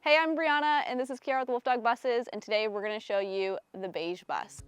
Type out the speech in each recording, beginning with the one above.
Hey, I'm Brianna, and this is Kiara with Wolf Dog Buses, and today we're going to show you the Beige bus.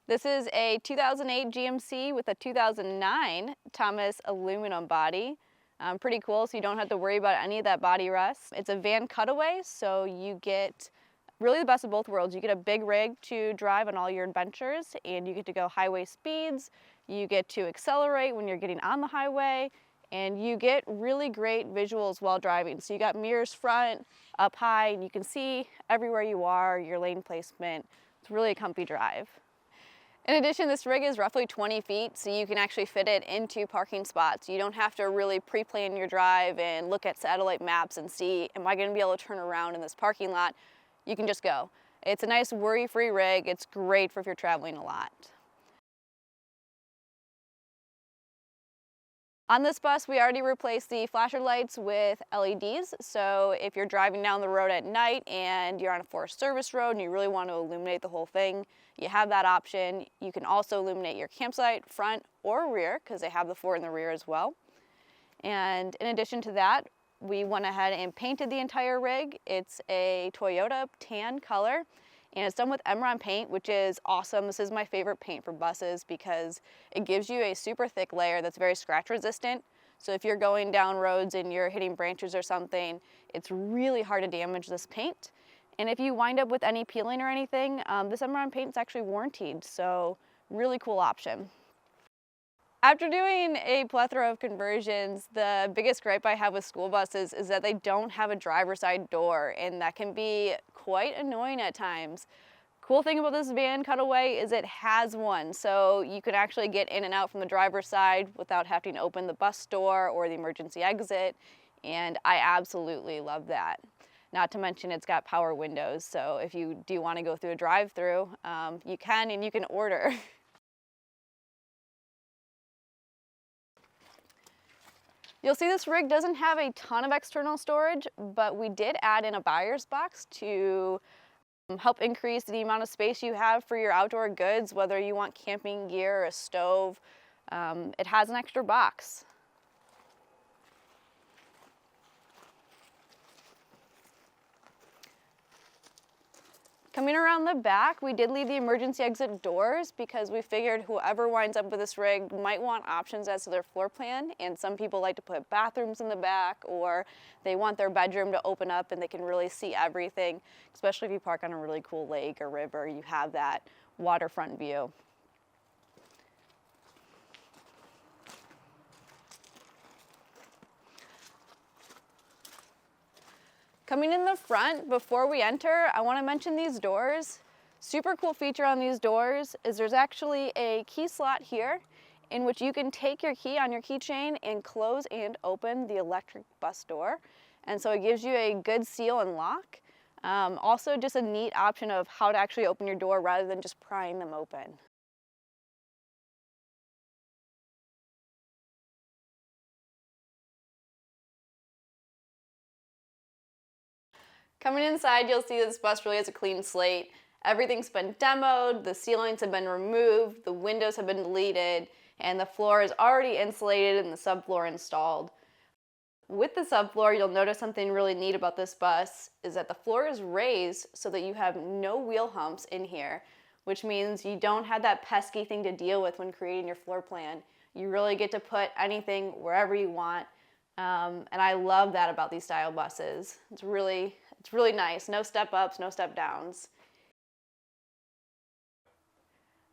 This is a 2008 GMC with a 2009 Thomas aluminum body. Pretty cool, so you don't have to worry about any of that body rust. It's a van cutaway, so you get really the best of both worlds. You get a big rig to drive on all your adventures, and you get to go highway speeds. You get to accelerate when you're getting on the highway, and you get really great visuals while driving. So you got mirrors front, up high, and you can see everywhere you are, your lane placement. It's really a comfy drive. In addition, this rig is roughly 20 feet, so you can actually fit it into parking spots. You don't have to really pre-plan your drive and look at satellite maps and see, am I going to be able to turn around in this parking lot? You can just go. It's a nice worry-free rig. It's great for if you're traveling a lot. On this bus, we already replaced the flasher lights with LEDs, so if you're driving down the road at night and you're on a Forest Service road and you really want to illuminate the whole thing, you have that option. You can also illuminate your campsite, front or rear, because they have the 4 in the rear as well. And in addition to that, we went ahead and painted the entire rig. It's a Toyota tan color, and it's done with Imron paint, which is awesome. This is my favorite paint for buses because it gives you a super thick layer that's very scratch resistant. So if you're going down roads and you're hitting branches or something, it's really hard to damage this paint. And if you wind up with any peeling or anything, this Imron paint is actually warranted, so really cool option. After doing a plethora of conversions, the biggest gripe I have with school buses is that they don't have a driver's side door, and that can be quite annoying at times. Cool thing about this van cutaway is it has one, so you can actually get in and out from the driver's side without having to open the bus door or the emergency exit, and I absolutely love that. Not to mention it's got power windows, so if you do want to go through a drive-through, you can, and you can order. You'll see this rig doesn't have a ton of external storage, but we did add in a buyer's box to help increase the amount of space you have for your outdoor goods, whether you want camping gear or a stove. It has an extra box. Coming around the back, we did leave the emergency exit doors because we figured whoever winds up with this rig might want options as to their floor plan, and some people like to put bathrooms in the back, or they want their bedroom to open up and they can really see everything, especially if you park on a really cool lake or river, you have that waterfront view. Coming in the front, before we enter, I want to mention these doors. Super cool feature on these doors is there's actually a key slot here in which you can take your key on your keychain and close and open the electric bus door. And so it gives you a good seal and lock. Also just a neat option of how to actually open your door rather than just prying them open. Coming inside, you'll see this bus really has a clean slate. Everything's been demoed, the ceilings have been removed, the windows have been deleted, and the floor is already insulated and the subfloor installed. With the subfloor, you'll notice something really neat about this bus is that the floor is raised so that you have no wheel humps in here, which means you don't have that pesky thing to deal with when creating your floor plan. You really get to put anything wherever you want. And I love that about these style buses. It's really nice. No step ups, no step downs.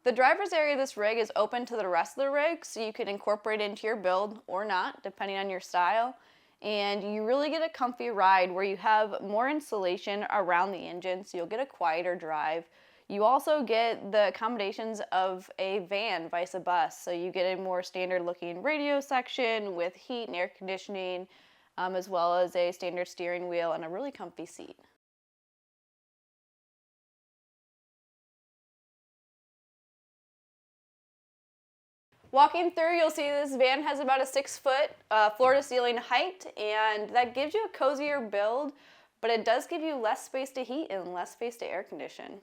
The driver's area of this rig is open to the rest of the rig, so you can incorporate it into your build or not, depending on your style. And you really get a comfy ride where you have more insulation around the engine, so you'll get a quieter drive. You also get the accommodations of a van, vice a bus, so you get a more standard looking radio section with heat and air conditioning, as well as a standard steering wheel and a really comfy seat. Walking through, you'll see this van has about a 6-foot floor-to-ceiling height, and that gives you a cozier build, but it does give you less space to heat and less space to air condition.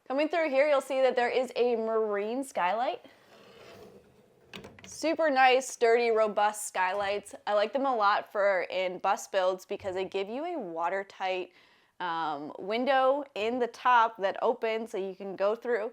Coming through here, you'll see that there is a marine skylight. Super nice, sturdy, robust skylights. I like them a lot in bus builds because they give you a watertight window in the top that opens so you can go through.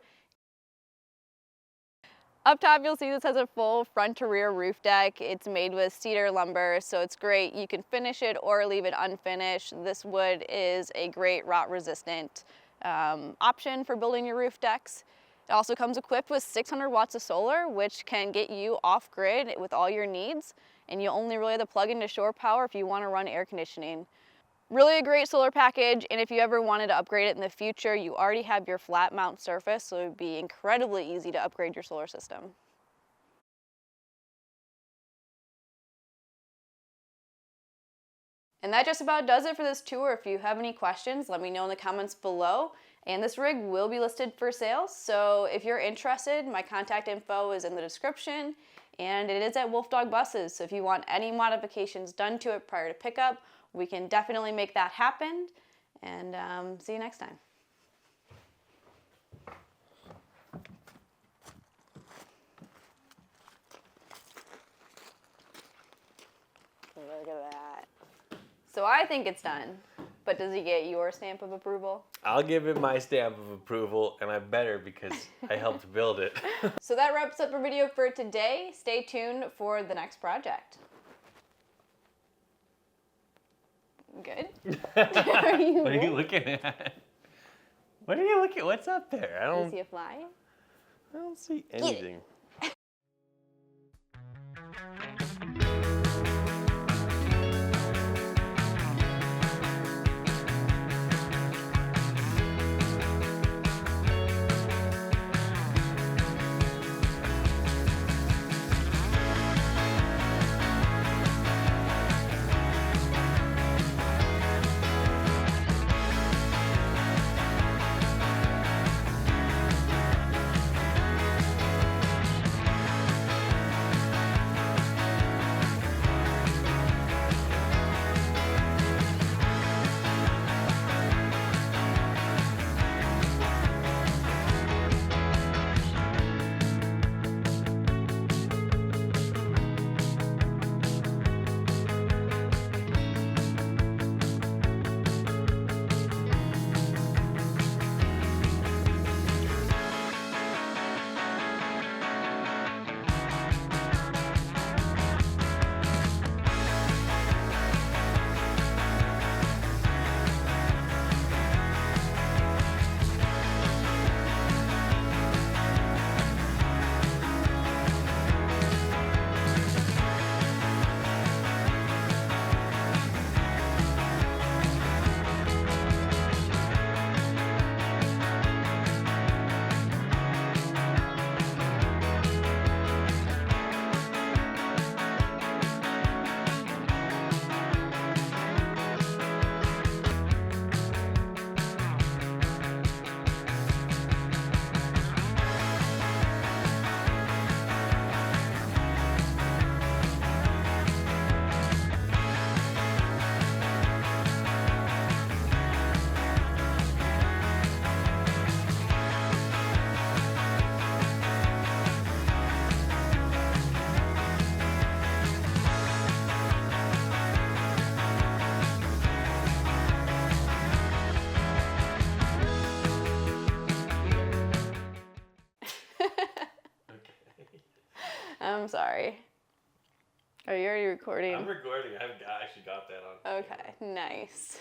Up top, you'll see this has a full front to rear roof deck. It's made with cedar lumber, so it's great. You can finish it or leave it unfinished. This wood is a great rot resistant option for building your roof decks. It also comes equipped with 600 watts of solar, which can get you off grid with all your needs, and you only really have to plug into shore power if you want to run air conditioning. Really a great solar package, and if you ever wanted to upgrade it in the future, you already have your flat mount surface, so it would be incredibly easy to upgrade your solar system. And that just about does it for this tour. If you have any questions, let me know in the comments below. And this rig will be listed for sale, so if you're interested, my contact info is in the description, and it is at Wolf Dog Buses, so if you want any modifications done to it prior to pickup, we can definitely make that happen, and see you next time. Look at that. So I think it's done, but does he get your stamp of approval? I'll give him my stamp of approval, and I better because I helped build it. So that wraps up our video for today. Stay tuned for the next project. Good. What are you looking at? What are you looking at? What's up there? I don't see a fly? I don't see anything. I'm sorry. Are you already recording? I'm recording. I haven't actually got that on. Okay, nice.